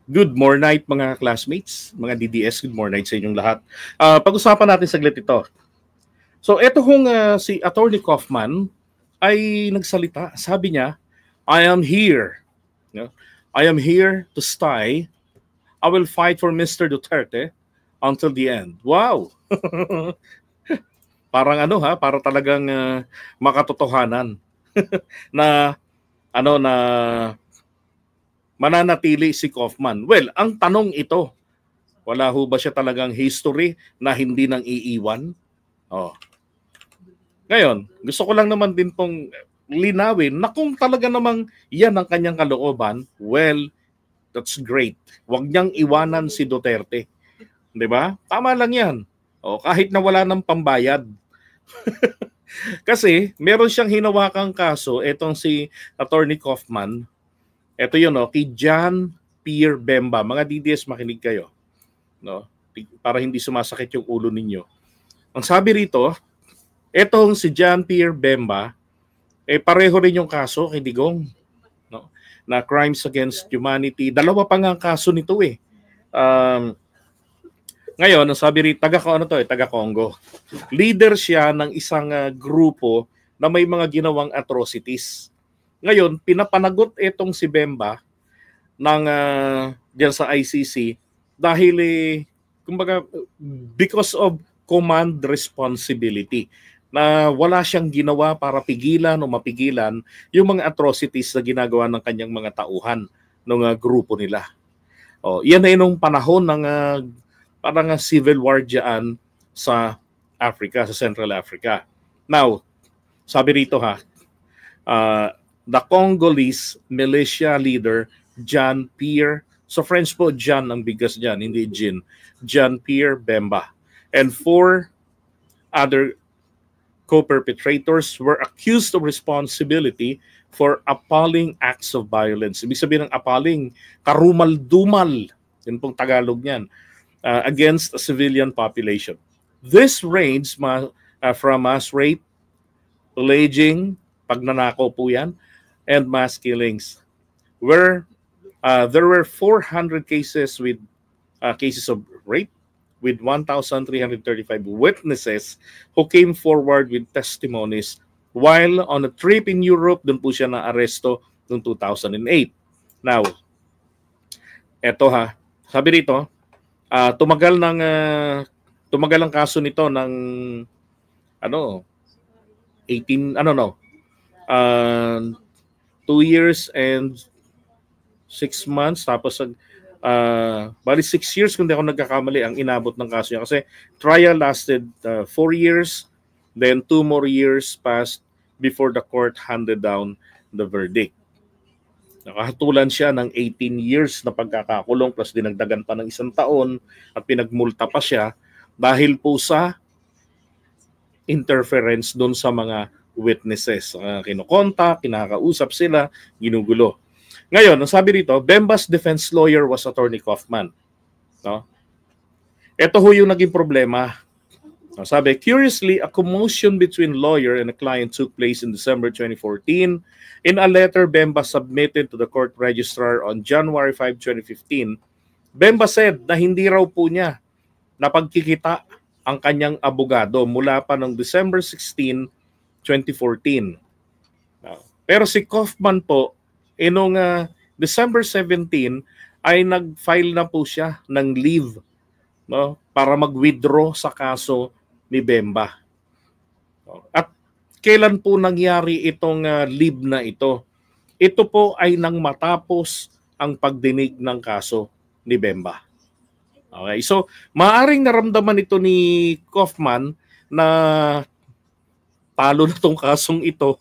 Good morning mga classmates, mga DDS, good morning sa inyong lahat. Pag-usapan natin saglit ito. So ito hong si Attorney Kaufman ay nagsalita. Sabi niya, I am here. No? I am here to stay. I will fight for Mr. Duterte until the end. Wow! Parang para talagang makatotohanan na na mananatili si Kaufman. Well, ang tanong ito, wala ho ba siya talagang history na hindi nang iiwan? Oh. Ngayon, gusto ko lang naman din pong linawin na kung talaga namang yan ang kanyang kalooban, well, that's great. Huwag niyang iwanan si Duterte. 'Di ba? Tama lang yan. Oh, kahit na wala ng pambayad. Kasi meron siyang hinawakang kaso, etong si Attorney Kaufman. Ito yun, kay John Pierre Bemba. Mga DDS, makinig kayo. No? Para hindi sumasakit yung ulo ninyo. Ang sabi rito, etong si John Pierre Bemba, pareho rin yung kaso kay Digong. No? Na crimes against humanity. Dalawa pa nga ang kaso nito eh. Ngayon, ang sabi rito, taga-Congo. Leader siya ng isang grupo na may mga ginawang atrocities. Ngayon, pinapanagot itong si Bemba ng diyan sa ICC dahil kumbaga because of command responsibility na wala siyang ginawa para pigilan o mapigilan yung mga atrocities na ginagawa ng kanyang mga tauhan ng grupo nila. Yan ay nung panahon ng parang civil war diyan sa Africa, sa Central Africa. Now, sabi rito the Congolese militia leader John Pierre, so French po John ang bigas dyan, hindi Jean, John Pierre Bemba, and 4 other co-perpetrators were accused of responsibility for appalling acts of violence. Ibig sabihin ng appalling, karumal-dumal, yun pong Tagalog niyan, against a civilian population. This range from mass rape, pillaging, pagnanakaw po yan, and mass killings. Where there were 400 cases with cases of rape, with 1,335 witnesses who came forward with testimonies while on a trip in Europe. Doon po siya na-aresto noong 2008. Now, eto sabi rito, tumagal ang kaso nito ng 2 years and 6 months, tapos bali 6 years kung di ako nagkakamali ang inabot ng kaso niya, kasi trial lasted 4 years, then 2 more years passed before the court handed down the verdict. Nakahatulan siya ng 18 years na pagkakakulong plus dinagdagan pa ng 1 taon at pinagmulta pa siya dahil po sa interference doon sa mga witnesses. Kinokontak, kinakausap sila, ginugulo. Ngayon, ang sabi rito, Bemba's defense lawyer was Attorney Kaufman. No? Ito ho yung naging problema. Sabi, curiously, a commotion between lawyer and a client took place in December 2014. In a letter Bemba submitted to the court registrar on January 5, 2015, Bemba said na hindi raw po niya napagkikita ang kanyang abogado mula pa noong December 16, 2014. Pero si Kaufman po, noong December 17, ay nag-file na po siya ng leave, no, para mag-withdraw sa kaso ni Bemba. At kailan po nangyari itong leave na ito? Ito po ay nang matapos ang pagdinig ng kaso ni Bemba. Okay, so maaring naramdaman ito ni Kaufman na talo na tong kasong ito.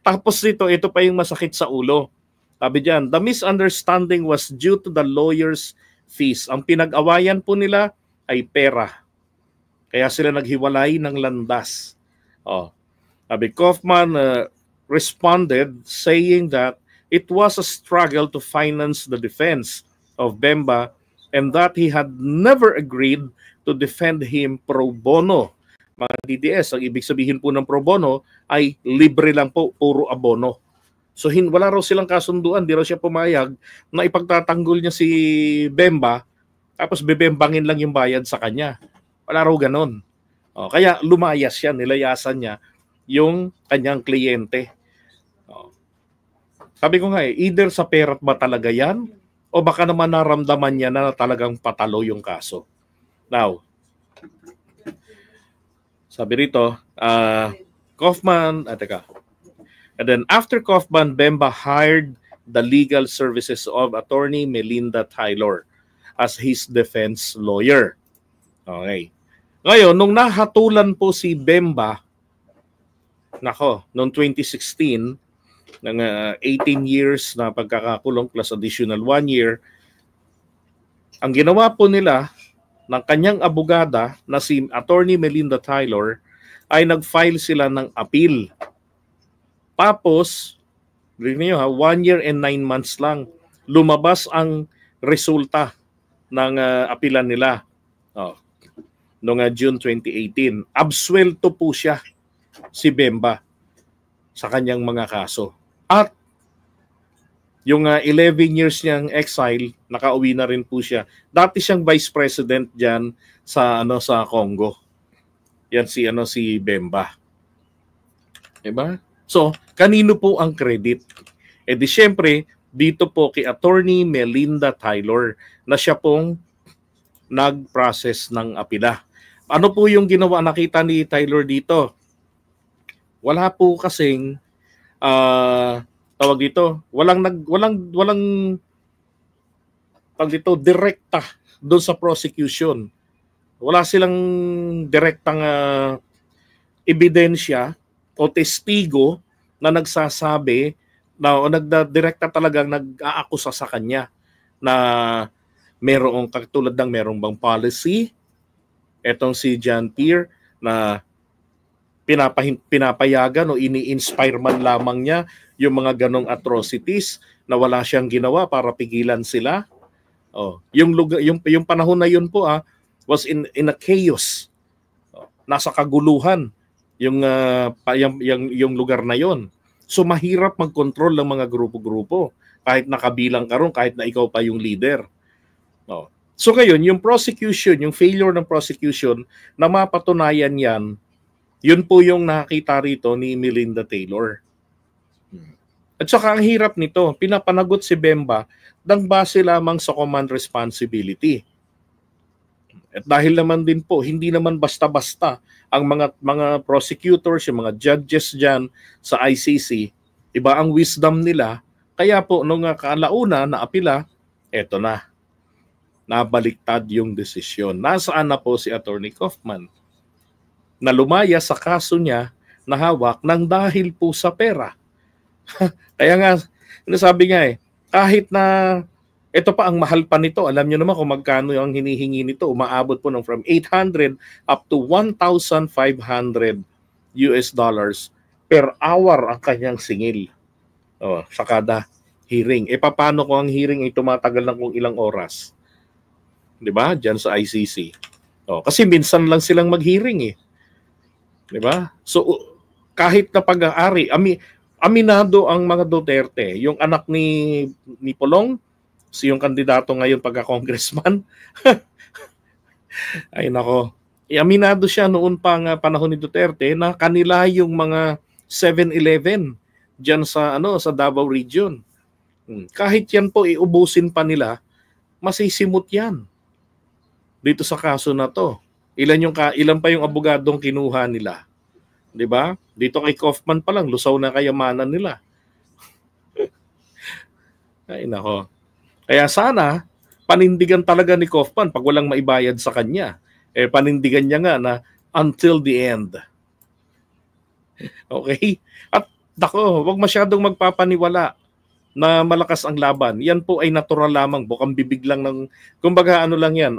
Tapos ito pa yung masakit sa ulo. Sabi diyan, the misunderstanding was due to the lawyer's fees. Ang pinag-awayan po nila ay pera. Kaya sila naghiwalay ng landas. Sabi, Kaufman responded saying that it was a struggle to finance the defense of Bemba and that he had never agreed to defend him pro bono. Mga DDS, ang ibig sabihin po ng pro bono ay libre lang po, puro abono. So wala raw silang kasunduan, di raw siya pumayag na ipagtatanggol niya si Bemba tapos bebembangin lang yung bayad sa kanya. Wala raw ganun. Kaya lumayas siya, nilayasan niya yung kanyang kliyente. Sabi ko nga either sa pera ba talaga yan o baka naman naramdaman niya na talagang patalo yung kaso. Now, sabi rito, Kaufman, and then after Kaufman, Bemba hired the legal services of attorney Melinda Taylor as his defense lawyer. Okay. Ngayon, nung nahatulan po si Bemba, noong 2016, ng 18 years na pagkakakulong plus additional 1 year, ang ginawa po nila ng kanyang abogada na si attorney Melinda Taylor ay nag-file sila ng appeal. Tapos, 1 year and 9 months lang, lumabas ang resulta ng apilan nila. Noong June 2018. Absuelto po siya, si Bemba, sa kanyang mga kaso. At yung 11 years niyang exile, nakauwi na rin po siya. Dati siyang vice president diyan sa sa Congo. Yan si Bemba. Diba? So, kanino po ang credit? Di syempre, dito po kay attorney Melinda Taylor na siya pong nag-process ng apila. Ano po yung ginawa nakita ni Taylor dito? Wala po kasing tawag dito, walang tawag dito direkta doon sa prosecution. Wala silang direktang ebidensya o testigo na nagsasabi na o nagdirekta talagang nag-aakusa sa kanya na merong katulad ng merong bang policy etong si John Pierre na pinapayagan o ini-inspire man lamang niya yung mga ganong atrocities na wala siyang ginawa para pigilan sila. Yung panahon na yun po was in a chaos. Nasa kaguluhan yung lugar na yon. So mahirap mag-control ng mga grupo-grupo kahit nakabilang ka ron, kahit na ikaw pa yung leader. So ngayon, yung prosecution, yung failure ng prosecution na mapatunayan yan, yun po yung nakita rito ni Melinda Taylor. At saka ang hirap nito, pinapanagot si Bemba nang base lamang sa command responsibility. At dahil naman din po, hindi naman basta-basta ang mga prosecutors, yung mga judges dyan sa ICC, iba ang wisdom nila. Kaya po, nung kalauna na apila, eto na. Nabaliktad yung desisyon. Nasaan na po si Attorney Kaufman? Na lumaya sa kaso niya na hawak ng dahil po sa pera. Kaya nga, nasabi nga kahit na ito pa ang mahal pa nito, alam niyo naman kung magkano ang hinihingi nito, umaabot po ng from 800 up to 1,500 US dollars per hour ang kanyang singil. Sa kada hearing. Paano kung ang hearing ay tumatagal ng kung ilang oras? 'Di ba? Diyan sa ICC. Kasi minsan lang silang mag-hearing 'Di ba? So kahit na pag-aari, aminado ang mga Duterte, yung anak ni Polong, yung kandidato ngayon pagka-congressman. Ay nako. Aminado siya noon pang panahon ni Duterte na kanila yung mga 7-Eleven diyan sa sa Davao region. Kahit yan po iubusin pa nila, masisimot yan. Dito sa kaso na to. Ilan pa yung abogadong kinuha nila? 'Di ba? Dito kay Kaufman pa lang lusaw na kayamanan nila. Ay nako. Kaya sana panindigan talaga ni Kaufman pag walang maibayad sa kanya. Panindigan niya nga na until the end. Okay? At nako, wag masyadong magpapaniwala na malakas ang laban. Yan po ay natural lamang, bukang bibig lang ng kumbaga lang yan.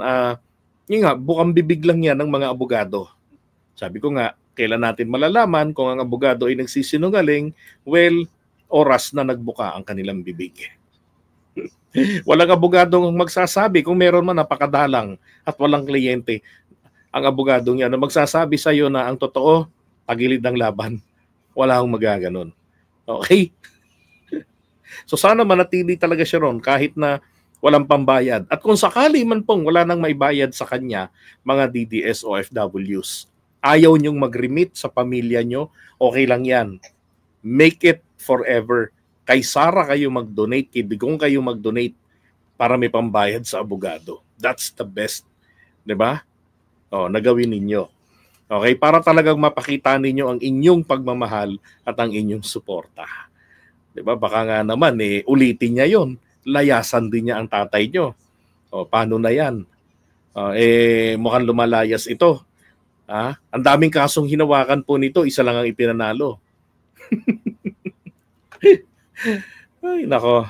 Bukang bibig lang yan ng mga abogado. Sabi ko nga, kailan natin malalaman kung ang abogado ay nagsisinungaling? Well, oras na nagbuka ang kanilang bibig. Walang abogadong magsasabi kung meron man napakadalang at walang kliyente. Ang abogadong yan na magsasabi sa iyo na ang totoo, tagilid ng laban. Wala akong magaganon. Okay? So sana manatili talaga siya ron kahit na walang pambayad. At kung sakali man pong wala nang maibayad sa kanya, mga DDS OFWs, ayaw nyong mag-remit sa pamilya nyo, okay lang yan. Make it forever. Kay Sara kayo mag-donate, kay Bigong kayo mag-donate para may pambayad sa abogado. That's the best. 'Di ba? Nagawin ninyo. Okay, para talagang mapakita ninyo ang inyong pagmamahal at ang inyong suporta. 'Di ba? Baka nga naman ulitin niya 'yon. Layasan din niya ang tatay nyo. Paano na 'yan? Mukhang lumalayas ito. Ang daming kasong hinawakan po nito, isa lang ang ipinanalo. Ay, nako.